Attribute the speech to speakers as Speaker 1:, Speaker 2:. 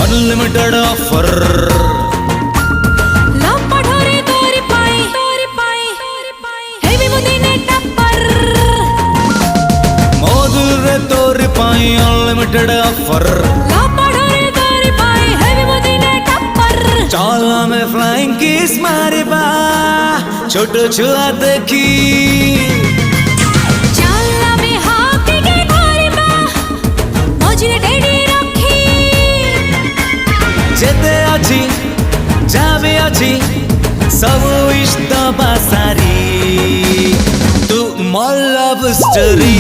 Speaker 1: Unlimited offer मोदुरे तोरी पाई unlimited offer चला में फ्लाइंग किस मारे बा छोटो छुआ देखी जेते अच्छी जावे अच्छी सब इष्ट बासारी तू मॉल लव स्टोरी।